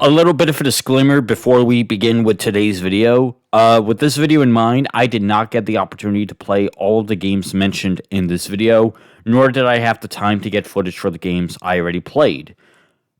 A little bit of a disclaimer before we begin with today's video. With this video in mind, I did not get the opportunity to play all of the games mentioned in this video, nor did I have the time to get footage for the games I already played.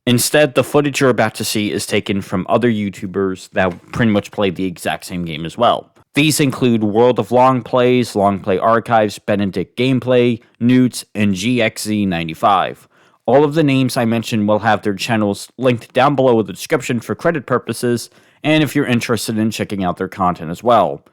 Instead, the footage you're about to see is taken from other YouTubers that pretty much played the exact same game as well. These include World of Long Plays, Long Play Archives, Benedict Gameplay, Newts, and GXZ95. All of the names I mentioned will have their channels linked down below in the description for credit purposes, and if you're interested in checking out their content as well.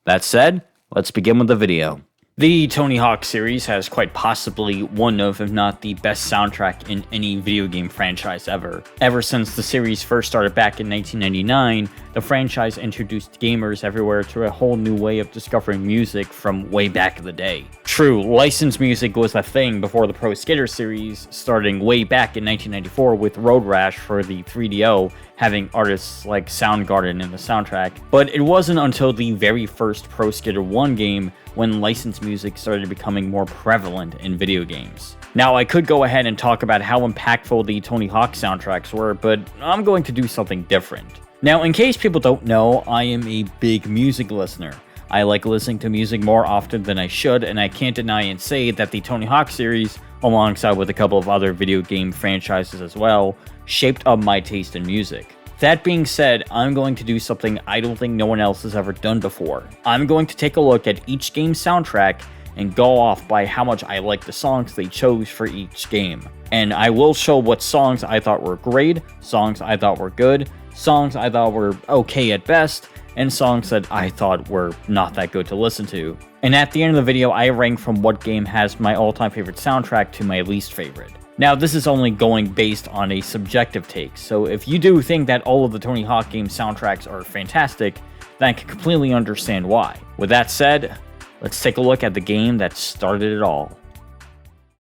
That said, let's begin with the video. The Tony Hawk series has quite possibly one of, if not the best soundtrack in any video game franchise ever. Ever since the series first started back in 1999, the franchise introduced gamers everywhere to a whole new way of discovering music from way back in the day. True, licensed music was a thing before the Pro Skater series, starting way back in 1994 with Road Rash for the 3DO, having artists like Soundgarden in the soundtrack, but it wasn't until the very first Pro Skater 1 game when licensed music started becoming more prevalent in video games. Now, I could go ahead and talk about how impactful the Tony Hawk soundtracks were, but I'm going to do something different. Now, in case people don't know, I am a big music listener. I like listening to music more often than I should, and I can't deny and say that the Tony Hawk series, alongside with a couple of other video game franchises as well, shaped up my taste in music. That being said, I'm going to do something I don't think no one else has ever done before. I'm going to take a look at each game's soundtrack and go off by how much I like the songs they chose for each game. And I will show what songs I thought were great, songs I thought were good, songs I thought were okay at best, and songs that I thought were not that good to listen to. And at the end of the video, I rank from what game has my all-time favorite soundtrack to my least favorite. Now, this is only going based on a subjective take, so if you do think that all of the Tony Hawk game soundtracks are fantastic, then I can completely understand why. With that said, let's take a look at the game that started it all.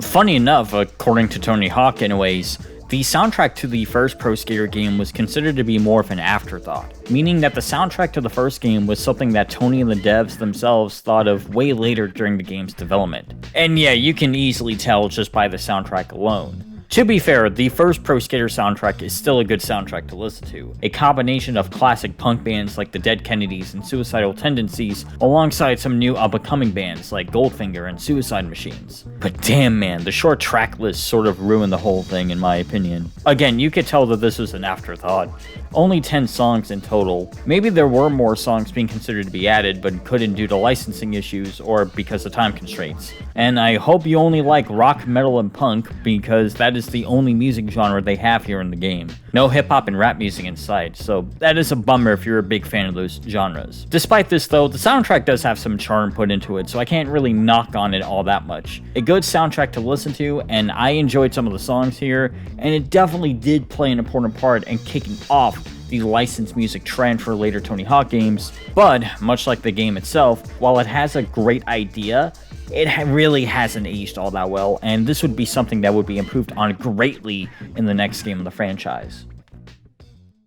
Funny enough, according to Tony Hawk anyways, the soundtrack to the first Pro Skater game was considered to be more of an afterthought, meaning that the soundtrack to the first game was something that Tony and the devs themselves thought of way later during the game's development. And yeah, you can easily tell just by the soundtrack alone. To be fair, the first Pro Skater soundtrack is still a good soundtrack to listen to, a combination of classic punk bands like the Dead Kennedys and Suicidal Tendencies, alongside some new up-and-coming bands like Goldfinger and Suicide Machines. But damn man, the short track list sort of ruined the whole thing in my opinion. Again, you could tell that this was an afterthought. Only 10 songs in total. Maybe there were more songs being considered to be added, but couldn't due to licensing issues or because of time constraints. And I hope you only like rock, metal, and punk, because that is the only music genre they have here in the game. No hip-hop and rap music in sight, so that is a bummer if you're a big fan of those genres. Despite this though, the soundtrack does have some charm put into it, so I can't really knock on it all that much. A good soundtrack to listen to, and I enjoyed some of the songs here, and it definitely did play an important part in kicking off the licensed music trend for later Tony Hawk games, but much like the game itself, while it has a great idea, it really hasn't aged all that well, and this would be something that would be improved on greatly in the next game of the franchise.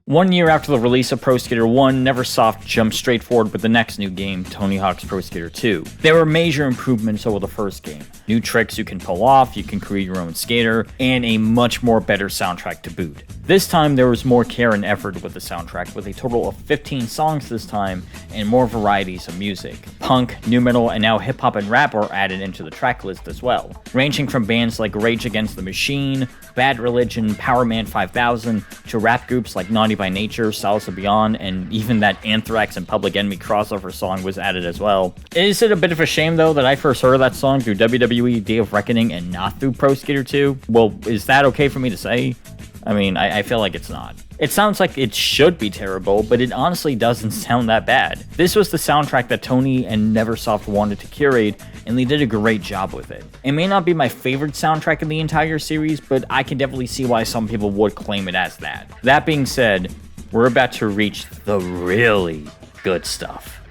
1 year after the release of Pro Skater 1, Neversoft jumped straight forward with the next new game, Tony Hawk's Pro Skater 2. There were major improvements over the first game. New tricks you can pull off, you can create your own skater, and a much more better soundtrack to boot. This time there was more care and effort with the soundtrack, with a total of 15 songs this time, and more varieties of music. Punk, nu metal, and now hip hop and rap are added into the track list as well, ranging from bands like Rage Against the Machine, Bad Religion, Power Man 5000, to rap groups like Naughty by Nature, Salsa Beyond, and even that Anthrax and Public Enemy crossover song was added as well. Is it a bit of a shame though that I first heard that song through WWE Day of Reckoning and not through Pro Skater 2? Well, is that okay for me to say? I mean, I feel like it's not. It sounds like it should be terrible, but it honestly doesn't sound that bad. This was the soundtrack that Tony and Neversoft wanted to curate, and they did a great job with it. It may not be my favorite soundtrack in the entire series, but I can definitely see why some people would claim it as that. That being said, we're about to reach the really good stuff.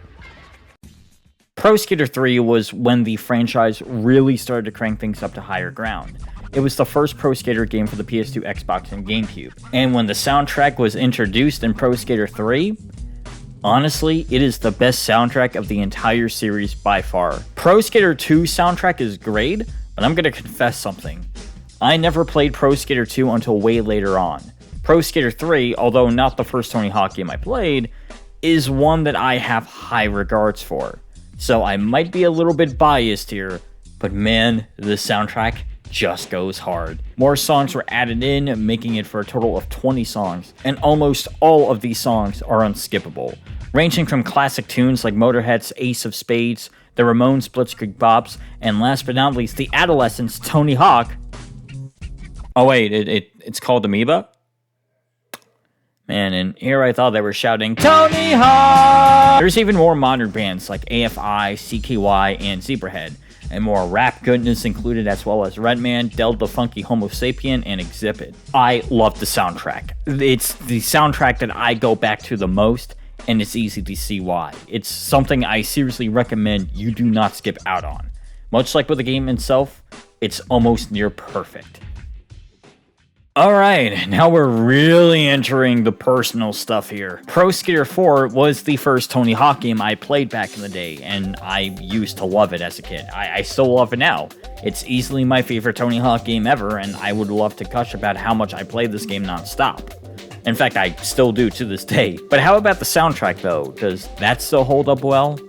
Pro Skater 3 was when the franchise really started to crank things up to higher ground. It was the first Pro Skater game for the PS2, Xbox, and GameCube. And when the soundtrack was introduced in Pro Skater 3, honestly, it is the best soundtrack of the entire series by far. Pro Skater 2 soundtrack is great, but I'm gonna confess something. I never played Pro Skater 2 until way later on. Pro Skater 3, although not the first Tony Hawk game I played, is one that I have high regards for. So I might be a little bit biased here, but man, the soundtrack just goes hard. More songs were added in, making it for a total of 20 songs, and almost all of these songs are unskippable, ranging from classic tunes like Motorhead's Ace of Spades, the Ramones' Blitzkrieg Bops, and last but not least, the Adolescents' Tony Hawk. Oh wait, it's called Amoeba? Man, and here I thought they were shouting, Tony Hawk! There's even more modern bands like AFI, CKY, and Zebrahead, and more rap goodness included, as well as Redman, Del the Funky Homo Sapien, and Exhibit. I love the soundtrack. It's the soundtrack that I go back to the most, and it's easy to see why. It's something I seriously recommend you do not skip out on. Much like with the game itself, it's almost near perfect. Alright, now we're really entering the personal stuff here. Pro Skater 4 was the first Tony Hawk game I played back in the day, and I used to love it as a kid. I still love it now. It's easily my favorite Tony Hawk game ever, and I would love to gush about how much I played this game non-stop. In fact, I still do to this day. But how about the soundtrack though? Does that still hold up well?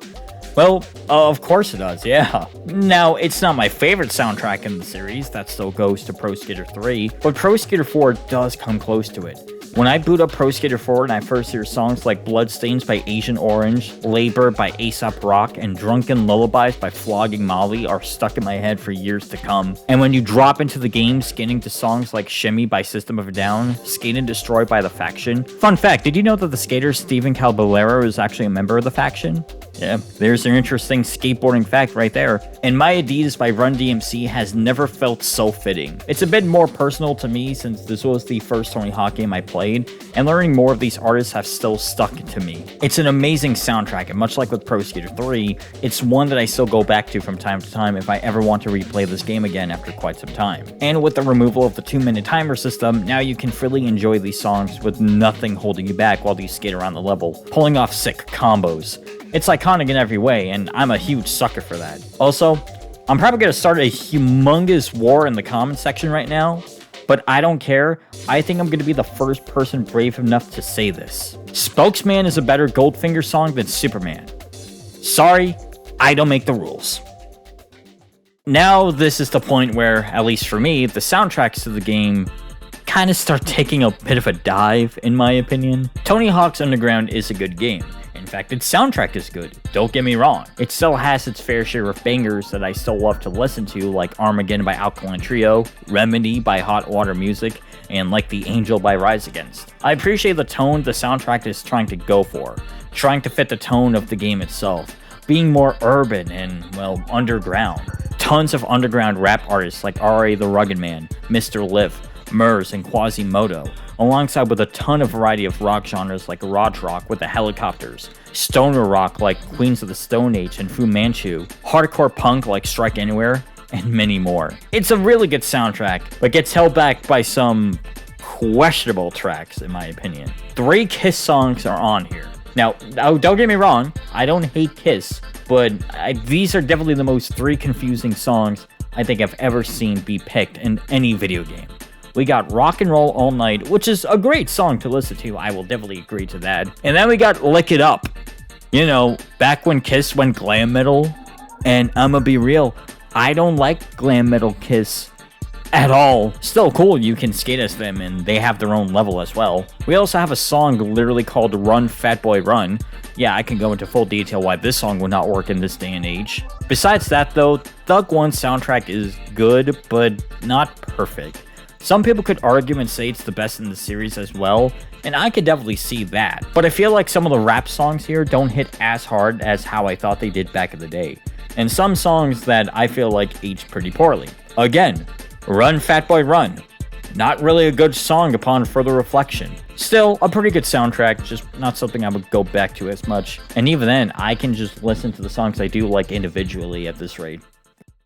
Well, of course it does, yeah. Now, it's not my favorite soundtrack in the series, that still goes to Pro Skater 3, but Pro Skater 4 does come close to it. When I boot up Pro Skater 4 and I first hear songs like Bloodstains by Agent Orange, Labor by A$AP Rock, and Drunken Lullabies by Flogging Molly are stuck in my head for years to come. And when you drop into the game skating to songs like Shimmy by System of a Down, Skate and Destroy by The Faction. Fun fact, did you know that the skater Steven Caballero is actually a member of The Faction? Yeah, there's an interesting skateboarding fact right there. And My Adidas by Run DMC has never felt so fitting. It's a bit more personal to me since this was the first Tony Hawk game I played, and learning more of these artists have still stuck to me. It's an amazing soundtrack, and much like with Pro Skater 3, it's one that I still go back to from time to time if I ever want to replay this game again after quite some time. And with the removal of the 2-minute timer system, now you can freely enjoy these songs with nothing holding you back while you skate around the level, pulling off sick combos. It's iconic in every way, and I'm a huge sucker for that. Also, I'm probably going to start a humongous war in the comment section right now, but I don't care. I think I'm going to be the first person brave enough to say this. Spokesman is a better Goldfinger song than Superman. Sorry, I don't make the rules. Now, this is the point where, at least for me, the soundtracks to the game kind of start taking a bit of a dive, in my opinion. Tony Hawk's Underground is a good game. In fact, its soundtrack is good, don't get me wrong. It still has its fair share of bangers that I still love to listen to, like Armageddon by Alkaline Trio, Remedy by Hot Water Music, and Like the Angel by Rise Against. I appreciate the tone the soundtrack is trying to go for, trying to fit the tone of the game itself, being more urban and, well, underground. Tons of underground rap artists like R.A. the Rugged Man, Mr. Liv, Murs, and Quasimodo, alongside with a ton of variety of rock genres like garage rock with the Helicopters, stoner rock like Queens of the Stone Age and Fu Manchu, hardcore punk like Strike Anywhere, and many more. It's a really good soundtrack, but gets held back by some questionable tracks in my opinion. 3 Kiss songs are on here. Now, don't get me wrong, I don't hate Kiss, but these are definitely the most 3 confusing songs I think I've ever seen be picked in any video game. We got Rock and Roll All Night, which is a great song to listen to, I will definitely agree to that. And then we got Lick It Up. You know, back when Kiss went glam metal, and I'ma be real, I don't like glam metal Kiss at all. Still cool, you can skate as them, and they have their own level as well. We also have a song literally called Run Fat Boy Run. Yeah, I can go into full detail why this song would not work in this day and age. Besides that though, Thug 1's soundtrack is good, but not perfect. Some people could argue and say it's the best in the series as well, and I could definitely see that. But I feel like some of the rap songs here don't hit as hard as how I thought they did back in the day. And some songs that I feel like aged pretty poorly. Again, Run Fat Boy Run. Not really a good song upon further reflection. Still, a pretty good soundtrack, just not something I would go back to as much. And even then, I can just listen to the songs I do like individually at this rate.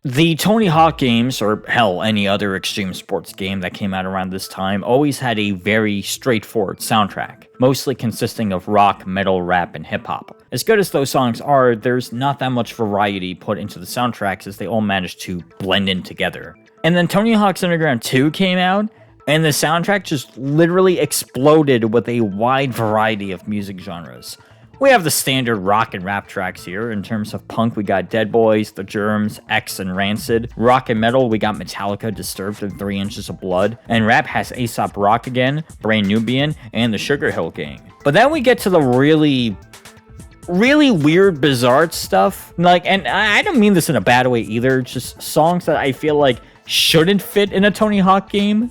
The Tony Hawk games, or hell, any other extreme sports game that came out around this time, always had a very straightforward soundtrack, mostly consisting of rock, metal, rap, and hip-hop. As good as those songs are, there's not that much variety put into the soundtracks as they all managed to blend in together. And then Tony Hawk's Underground 2 came out, And the soundtrack just literally exploded with a wide variety of music genres. We have the standard rock and rap tracks here. In terms of punk, we got Dead Boys, The Germs, X, and Rancid. Rock and metal, we got Metallica, Disturbed, and 3 Inches of Blood. And rap has Aesop Rock again, Brain Nubian, and the Sugar Hill Gang. But then we get to the really weird, bizarre stuff. And I don't mean this in a bad way either. Just songs that I feel like shouldn't fit in a Tony Hawk game,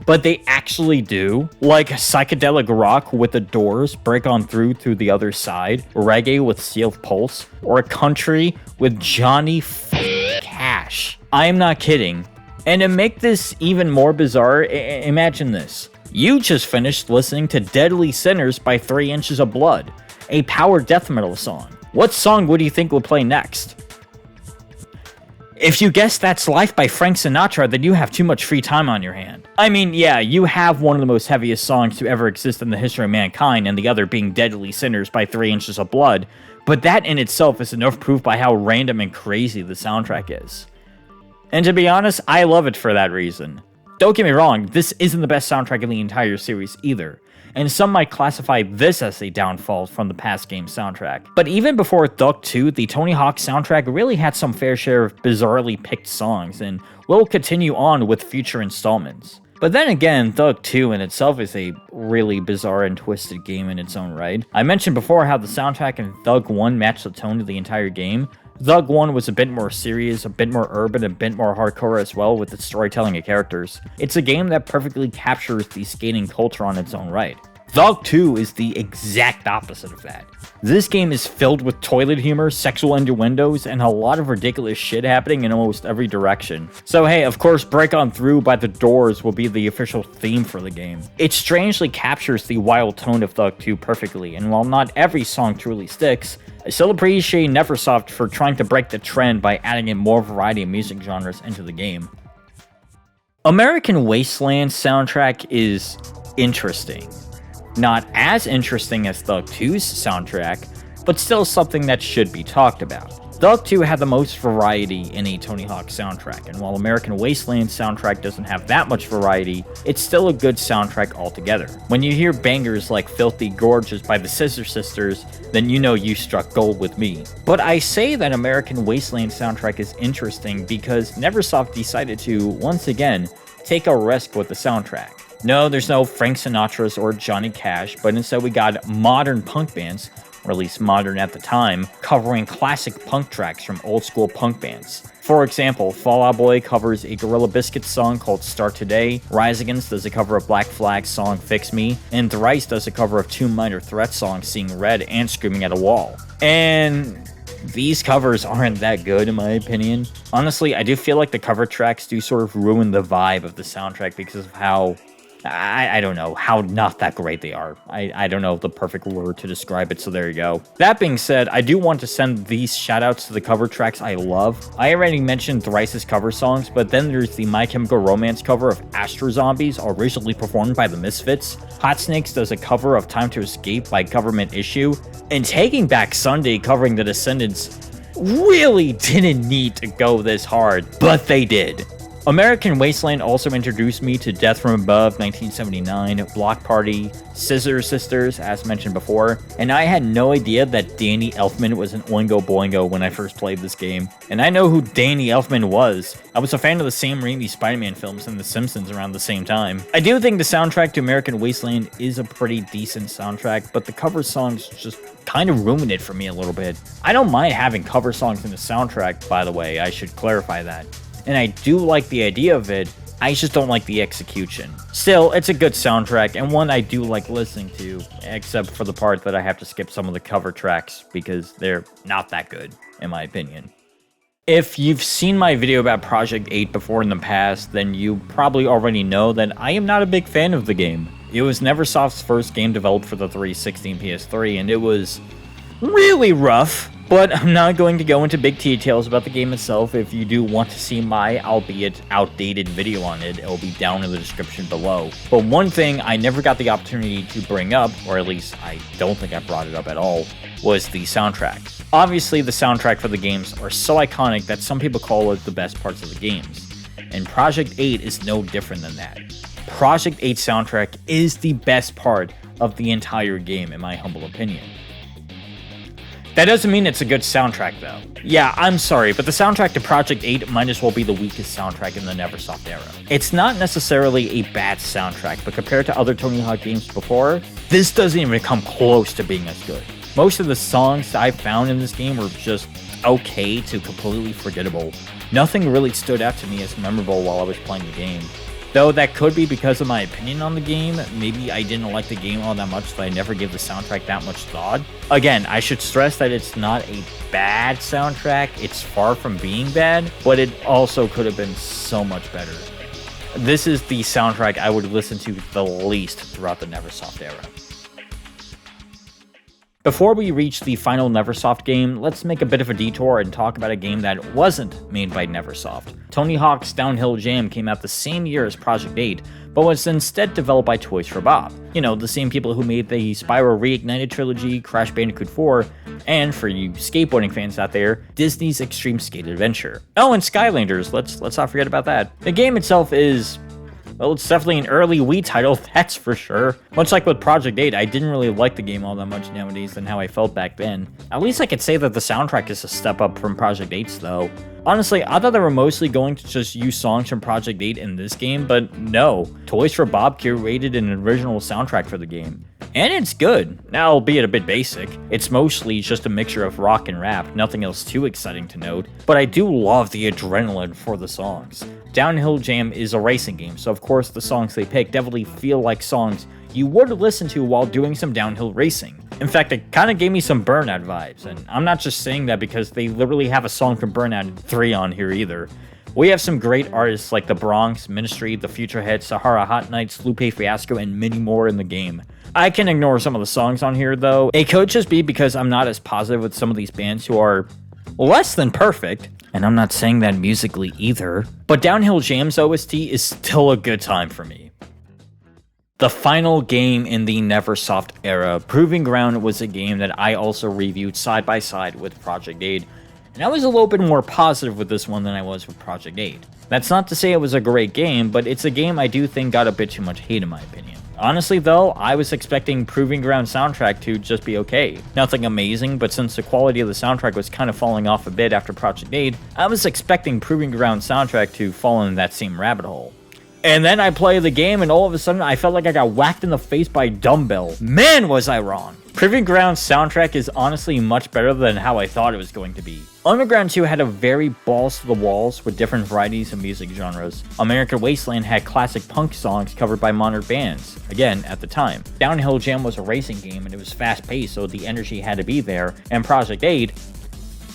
but they actually do. Like psychedelic rock with the Doors, Break On Through the Other Side, reggae with Sealed Pulse, or country with Johnny Cash. I am not kidding. And to make this even more bizarre, imagine this. You just finished listening to Deadly Sinners by 3 Inches of Blood, a power death metal song. What song would you think would play next? If you guess That's Life by Frank Sinatra, then you have too much free time on your hand. I mean, yeah, you have one of the most heaviest songs to ever exist in the history of mankind, and the other being Deadly Sinners by 3 Inches of Blood, but that in itself is enough proof by how random and crazy the soundtrack is. And to be honest, I love it for that reason. Don't get me wrong, this isn't the best soundtrack in the entire series either, and some might classify this as a downfall from the past game's soundtrack. But even before Thug 2, the Tony Hawk soundtrack really had some fair share of bizarrely picked songs, and will continue on with future installments. But then again, Thug 2 in itself is a really bizarre and twisted game in its own right. I mentioned before how the soundtrack in Thug 1 matched the tone of the entire game. Thug 1 was a bit more serious, a bit more urban, a bit more hardcore as well with its storytelling and characters. It's a game that perfectly captures the skating culture on its own right. Thug 2 is the exact opposite of that. This game is filled with toilet humor, sexual innuendos, and a lot of ridiculous shit happening in almost every direction. So hey, of course, Break On Through by The Doors will be the official theme for the game. It strangely captures the wild tone of Thug 2 perfectly, and while not every song truly sticks, I still appreciate Neversoft for trying to break the trend by adding in more variety of music genres into the game. American Wasteland's soundtrack is interesting. Not as interesting as Thug 2's soundtrack, but still something that should be talked about. Thug 2 had the most variety in a Tony Hawk soundtrack, and while American Wasteland's soundtrack doesn't have that much variety, it's still a good soundtrack altogether. When you hear bangers like Filthy Gorgeous by the Scissor Sisters, then you know you struck gold with me. But I say that American Wasteland soundtrack is interesting because Neversoft decided to, once again, take a risk with the soundtrack. No, there's no Frank Sinatra's or Johnny Cash, but instead we got modern punk bands, or at least modern at the time, covering classic punk tracks from old school punk bands. For example, Fall Out Boy covers a Gorilla Biscuit song called Start Today, Rise Against does a cover of Black Flag's song Fix Me, and Thrice does a cover of 2 Minor Threat songs Seeing Red and Screaming at a Wall. And these covers aren't that good in my opinion. Honestly, I do feel like the cover tracks do sort of ruin the vibe of the soundtrack because of how I don't know, how not that great they are. I don't know the perfect word to describe it, so there you go. That being said, I do want to send these shoutouts to the cover tracks I love. I already mentioned Thrice's cover songs, but then there's the My Chemical Romance cover of Astro Zombies, originally performed by the Misfits. Hot Snakes does a cover of Time to Escape by Government Issue, and Taking Back Sunday covering The Descendants really didn't need to go this hard, but they did. American Wasteland also introduced me to Death from Above 1979, Block Party, Scissor Sisters, as mentioned before, and I had no idea that Danny Elfman was an Oingo Boingo when I first played this game. And I know who Danny Elfman was. I was a fan of the Sam Raimi Spider-Man films and The Simpsons around the same time. I do think the soundtrack to American Wasteland is a pretty decent soundtrack, but the cover songs just kind of ruined it for me a little bit. I don't mind having cover songs in the soundtrack, by the way, I should clarify that. And I do like the idea of it, I just don't like the execution. Still, it's a good soundtrack, and one I do like listening to, except for the part that I have to skip some of the cover tracks, because they're not that good, in my opinion. If you've seen my video about Project 8 before in the past, then you probably already know that I am not a big fan of the game. It was Neversoft's first game developed for the 360 and PS3, and it was really rough. But I'm not going to go into big details about the game itself. If you do want to see my, albeit outdated video on it, it'll be down in the description below. But one thing I never got the opportunity to bring up, or at least I don't think I brought it up at all, was the soundtrack. Obviously, the soundtrack for the games are so iconic that some people call it the best parts of the games. And Project 8 is no different than that. Project 8 soundtrack is the best part of the entire game, in my humble opinion. That doesn't mean it's a good soundtrack, though. Yeah, I'm sorry, but the soundtrack to Project 8 might as well be the weakest soundtrack in the Neversoft era. It's not necessarily a bad soundtrack, but compared to other Tony Hawk games before, this doesn't even come close to being as good. Most of the songs I found in this game were just okay to completely forgettable. Nothing really stood out to me as memorable while I was playing the game. Though that could be because of my opinion on the game. Maybe I didn't like the game all that much, so I never gave the soundtrack that much thought. Again, I should stress that it's not a bad soundtrack. It's far from being bad, but it also could have been so much better. This is the soundtrack I would listen to the least throughout the Neversoft era. Before we reach the final Neversoft game, let's make a bit of a detour and talk about a game that wasn't made by Neversoft. Tony Hawk's Downhill Jam came out the same year as Project 8, but was instead developed by Toys for Bob. You know, the same people who made the Spyro Reignited trilogy, Crash Bandicoot 4, and for you skateboarding fans out there, Disney's Extreme Skate Adventure. Oh, and Skylanders, let's not forget about that. The game itself is... well, it's definitely an early Wii title, that's for sure. Much like with Project 8, I didn't really like the game all that much nowadays than how I felt back then. At least I could say that the soundtrack is a step up from Project 8's though. Honestly, I thought they were mostly going to just use songs from Project 8 in this game, but no. Toys for Bob curated an original soundtrack for the game. And it's good, now albeit a bit basic. It's mostly just a mixture of rock and rap, nothing else too exciting to note, but I do love the adrenaline for the songs. Downhill Jam is a racing game, so of course the songs they pick definitely feel like songs you would listen to while doing some downhill racing. In fact, it kind of gave me some Burnout vibes, and I'm not just saying that because they literally have a song from Burnout 3 on here either. We have some great artists like The Bronx, Ministry, The Future Head, Sahara Hot Nights, Lupe Fiasco, and many more in the game. I can ignore some of the songs on here though. It could just be because I'm not as positive with some of these bands who are less than perfect, and I'm not saying that musically either, but Downhill Jam's OST is still a good time for me. The final game in the Neversoft era, Proving Ground, was a game that I also reviewed side by side with Project 8, and I was a little bit more positive with this one than I was with Project 8. That's not to say it was a great game, but it's a game I do think got a bit too much hate in my opinion. Honestly though, I was expecting Proving Ground soundtrack to just be okay. Nothing amazing, but since the quality of the soundtrack was kind of falling off a bit after Project 8, I was expecting Proving Ground soundtrack to fall in that same rabbit hole. And then I play the game and all of a sudden I felt like I got whacked in the face by a dumbbell. Man, was I wrong! Proving Ground's soundtrack is honestly much better than how I thought it was going to be. Underground 2 had a very balls to the walls with different varieties of music genres. American Wasteland had classic punk songs covered by modern bands, again, at the time. Downhill Jam was a racing game and it was fast paced, so the energy had to be there, and Project 8,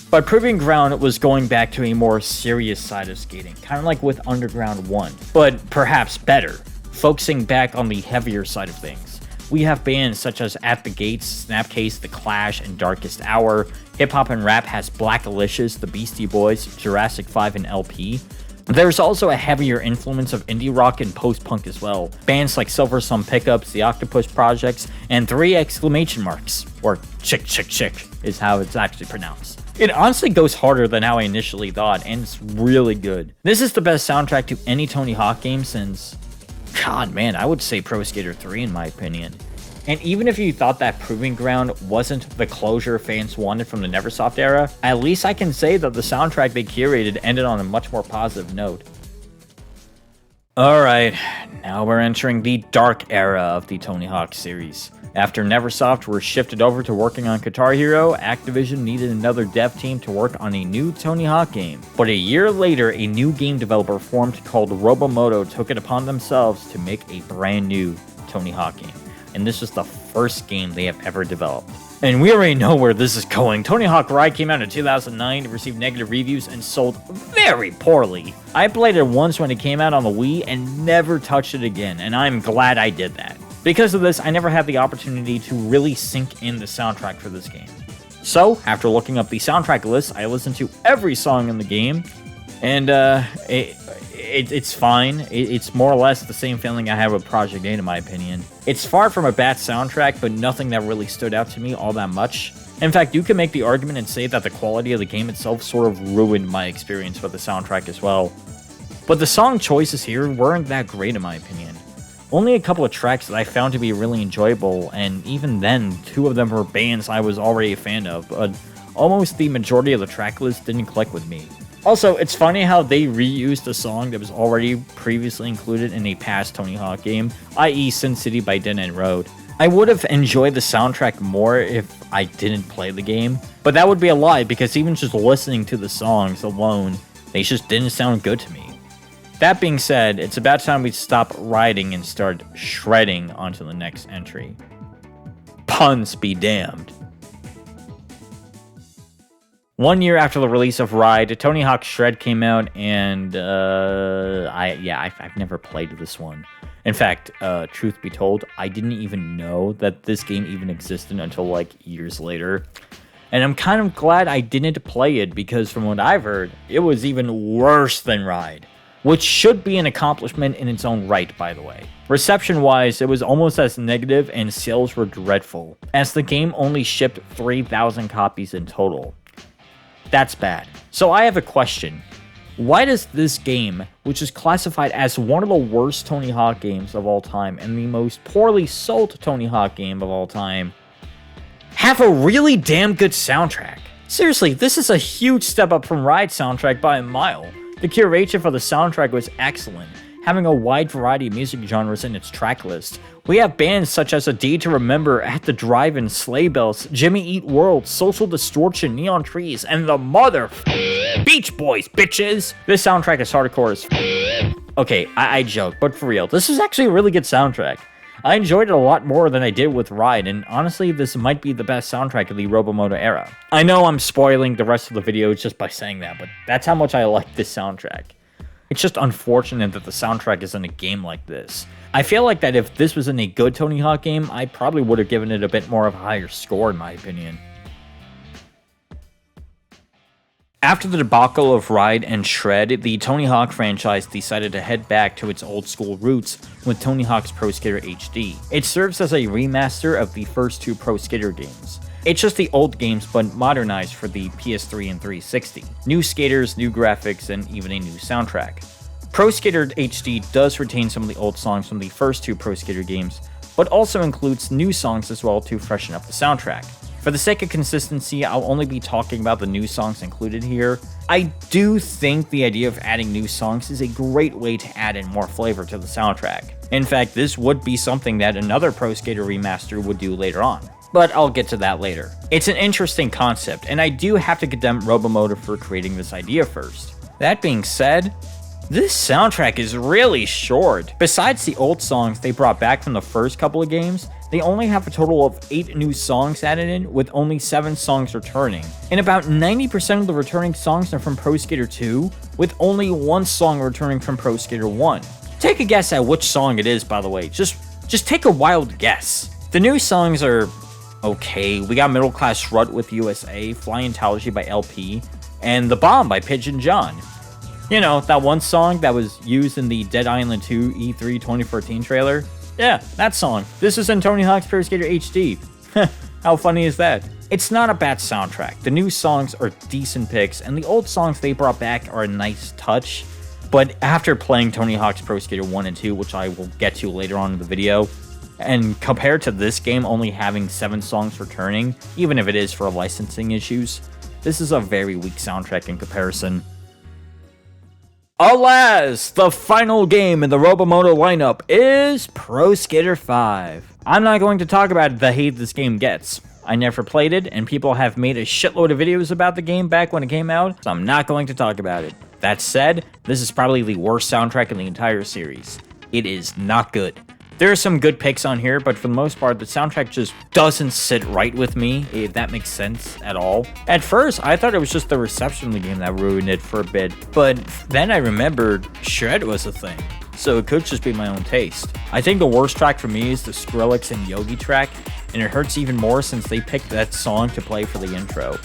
but Proving Ground was going back to a more serious side of skating, kind of like with Underground 1, but perhaps better, focusing back on the heavier side of things. We have bands such as At the Gates, Snapcase, The Clash, and Darkest Hour. Hip hop and rap has Black Alicious, The Beastie Boys, Jurassic 5, and LP. There's also a heavier influence of indie rock and post-punk as well. Bands like Silver Sun Pickups, The Octopus Projects, and 3 exclamation marks, or chick chick chick is how it's actually pronounced. It honestly goes harder than how I initially thought, and it's really good. This is the best soundtrack to any Tony Hawk game since, God man, I would say Pro Skater 3 in my opinion. And even if you thought that Proving Ground wasn't the closure fans wanted from the Neversoft era, at least I can say that the soundtrack they curated ended on a much more positive note. Alright, now we're entering the dark era of the Tony Hawk series. After Neversoft were shifted over to working on Guitar Hero, Activision needed another dev team to work on a new Tony Hawk game. But a year later, a new game developer formed called Robomoto took it upon themselves to make a brand new Tony Hawk game. And this was the first game they have ever developed. And we already know where this is going. Tony Hawk Ride came out in 2009, it received negative reviews, and sold very poorly. I played it once when it came out on the Wii and never touched it again, and I'm glad I did that. Because of this, I never had the opportunity to really sink in the soundtrack for this game. So, after looking up the soundtrack list, I listened to every song in the game, and it's fine. It's more or less the same feeling I had with Project 8 in my opinion. It's far from a bad soundtrack, but nothing that really stood out to me all that much. In fact, you can make the argument and say that the quality of the game itself sort of ruined my experience with the soundtrack as well. But the song choices here weren't that great in my opinion. only a couple of tracks that I found to be really enjoyable, and even then, 2 of them were bands I was already a fan of, but almost the majority of the track list didn't click with me. Also, it's funny how they reused a song that was already previously included in a past Tony Hawk game, i.e. Sin City by Dead End Road. I would have enjoyed the soundtrack more if I didn't play the game, but that would be a lie because even just listening to the songs alone, they just didn't sound good to me. That being said, it's about time we stop riding and start shredding onto the next entry. Puns be damned. 1 year after the release of Ride, Tony Hawk Shred came out, and I've never played this one. In fact, truth be told, I didn't even know that this game even existed until like years later. And I'm kind of glad I didn't play it because from what I've heard, it was even worse than Ride. Which should be an accomplishment in its own right, by the way. Reception-wise, it was almost as negative and sales were dreadful, as the game only shipped 3,000 copies in total. That's bad. So I have a question. Why does this game, which is classified as one of the worst Tony Hawk games of all time and the most poorly sold Tony Hawk game of all time, have a really damn good soundtrack? Seriously, this is a huge step up from Ride's soundtrack by a mile. The curation for the soundtrack was excellent, having a wide variety of music genres in its track list. We have bands such as A Day to Remember, At the Drive-In, Sleigh Bells, Jimmy Eat World, Social Distortion, Neon Trees, and the mother Beach Boys, bitches! This soundtrack is hardcore as Okay, I joke, but for real, this is actually a really good soundtrack. I enjoyed it a lot more than I did with Ride, and honestly, this might be the best soundtrack of the Robomoto era. I know I'm spoiling the rest of the video just by saying that, but that's how much I like this soundtrack. It's just unfortunate that the soundtrack is in a game like this. I feel like that if this was in a good Tony Hawk game, I probably would have given it a bit more of a higher score in my opinion. After the debacle of Ride and Shred, the Tony Hawk franchise decided to head back to its old school roots with Tony Hawk's Pro Skater HD. It serves as a remaster of the first 2 Pro Skater games. It's just the old games but modernized for the PS3 and 360. New skaters, new graphics, and even a new soundtrack. Pro Skater HD does retain some of the old songs from the first 2 Pro Skater games, but also includes new songs as well to freshen up the soundtrack. For the sake of consistency, I'll only be talking about the new songs included here. I do think the idea of adding new songs is a great way to add in more flavor to the soundtrack. In fact, this would be something that another Pro Skater remaster would do later on. But I'll get to that later. It's an interesting concept, and I do have to condemn Robomoto for creating this idea first. That being said, this soundtrack is really short. Besides the old songs they brought back from the first couple of games, they only have a total of 8 new songs added in, with only 7 songs returning. And about 90% of the returning songs are from Pro Skater 2, with only 1 song returning from Pro Skater 1. Take a guess at which song it is, by the way. Just take a wild guess. The new songs are okay. We got Middle Class Rut with USA, Flyentology by LP, and The Bomb by Pigeon John. You know, that one song that was used in the Dead Island 2 E3 2014 trailer? Yeah, that song. This is in Tony Hawk's Pro Skater HD. How funny is that? It's not a bad soundtrack. The new songs are decent picks, and the old songs they brought back are a nice touch. But after playing Tony Hawk's Pro Skater 1 and 2, which I will get to later on in the video, and compared to this game only having 7 songs returning, even if it is for licensing issues, this is a very weak soundtrack in comparison. Alas, the final game in the Robomoto lineup is Pro Skater 5. I'm not going to talk about the hate this game gets. I never played it, and people have made a shitload of videos about the game back when it came out, so I'm not going to talk about it. That said, this is probably the worst soundtrack in the entire series. It is not good. There are some good picks on here, but for the most part, the soundtrack just doesn't sit right with me, if that makes sense at all. At first, I thought it was just the reception of the game that ruined it for a bit, but then I remembered Shred was a thing, so it could just be my own taste. I think the worst track for me is the Skrillex and Yogi track, and it hurts even more since they picked that song to play for the intro.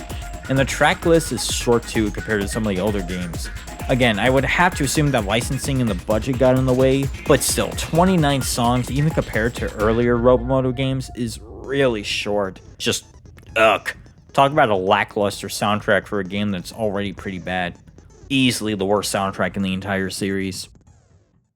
And the track list is short too compared to some of the older games. Again, I would have to assume that licensing and the budget got in the way, but still, 29 songs, even compared to earlier Robomoto games, is really short. Just, ugh. Talk about a lackluster soundtrack for a game that's already pretty bad. Easily the worst soundtrack in the entire series.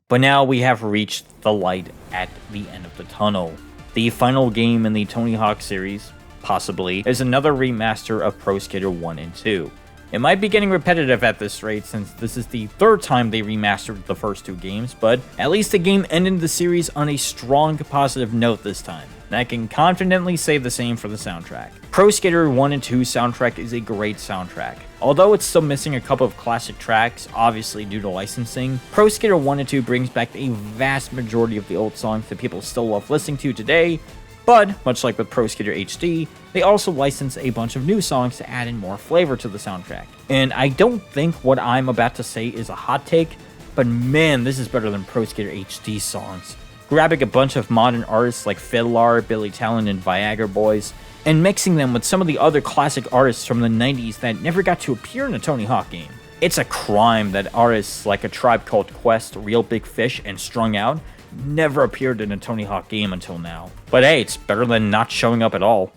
But now we have reached the light at the end of the tunnel. The final game in the Tony Hawk series, possibly, is another remaster of Pro Skater 1 and 2. It might be getting repetitive at this rate since this is the third time they remastered the first two games, but at least the game ended the series on a strong positive note this time. And I can confidently say the same for the soundtrack. Pro Skater 1 and 2 soundtrack is a great soundtrack. Although it's still missing a couple of classic tracks, obviously due to licensing, Pro Skater 1 and 2 brings back a vast majority of the old songs that people still love listening to today, but, much like with Pro Skater HD, they also license a bunch of new songs to add in more flavor to the soundtrack. And I don't think what I'm about to say is a hot take, but man, this is better than Pro Skater HD songs. Grabbing a bunch of modern artists like Fiddler, Billy Talent, and Viagra Boys, and mixing them with some of the other classic artists from the 90s that never got to appear in a Tony Hawk game. It's a crime that artists like A Tribe Called Quest, Real Big Fish, and Strung Out never appeared in a Tony Hawk game until now. But hey, it's better than not showing up at all.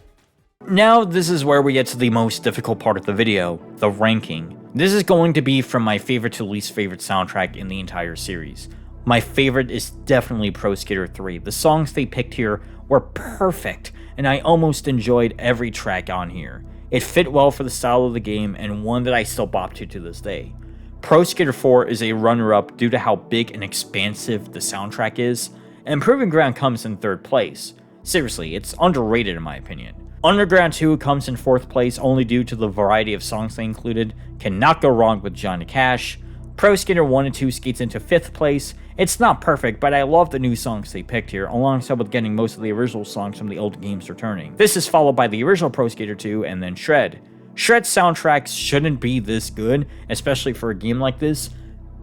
Now, this is where we get to the most difficult part of the video, the ranking. This is going to be from my favorite to least favorite soundtrack in the entire series. My favorite is definitely Pro Skater 3. The songs they picked here were perfect, and I almost enjoyed every track on here. It fit well for the style of the game, and one that I still bop to this day. Pro Skater 4 is a runner-up due to how big and expansive the soundtrack is, and Proving Ground comes in third place. Seriously, it's underrated in my opinion. Underground 2 comes in fourth place only due to the variety of songs they included. Cannot go wrong with Johnny Cash. Pro Skater 1 and 2 skates into fifth place. It's not perfect, but I love the new songs they picked here, alongside with getting most of the original songs from the old games returning. This is followed by the original Pro Skater 2 and then Shred. Shred's soundtrack shouldn't be this good, especially for a game like this,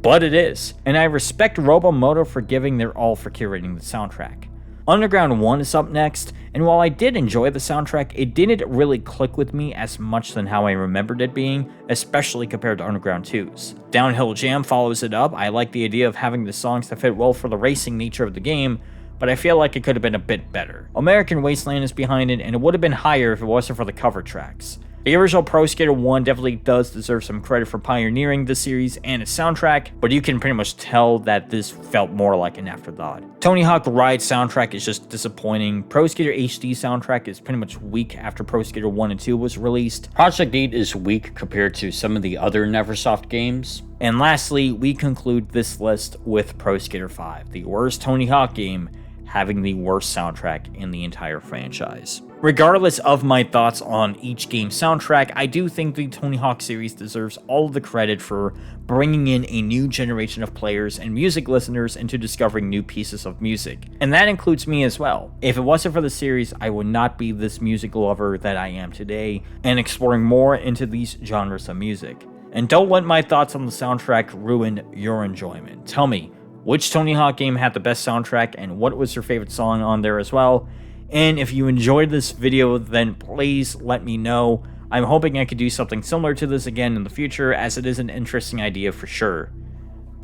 but it is, and I respect Robomoto for giving their all for curating the soundtrack. Underground 1 is up next, and while I did enjoy the soundtrack, it didn't really click with me as much than how I remembered it being, especially compared to Underground 2's. Downhill Jam follows it up. I like the idea of having the songs that fit well for the racing nature of the game, but I feel like it could have been a bit better. American Wasteland is behind it, and it would have been higher if it wasn't for the cover tracks. The original Pro Skater 1 definitely does deserve some credit for pioneering this series and its soundtrack, but you can pretty much tell that this felt more like an afterthought. Tony Hawk Ride soundtrack is just disappointing. Pro Skater HD soundtrack is pretty much weak after Pro Skater 1 and 2 was released. Project 8 is weak compared to some of the other Neversoft games. And lastly, we conclude this list with Pro Skater 5, the worst Tony Hawk game, having the worst soundtrack in the entire franchise. Regardless of my thoughts on each game's soundtrack, I do think the Tony Hawk series deserves all of the credit for bringing in a new generation of players and music listeners into discovering new pieces of music. And that includes me as well. If it wasn't for the series, I would not be this music lover that I am today, and exploring more into these genres of music. And don't let my thoughts on the soundtrack ruin your enjoyment. Tell me, which Tony Hawk game had the best soundtrack, and what was your favorite song on there as well? And if you enjoyed this video, then please let me know. I'm hoping I could do something similar to this again in the future, as it is an interesting idea for sure.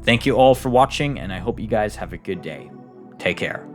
Thank you all for watching, and I hope you guys have a good day. Take care.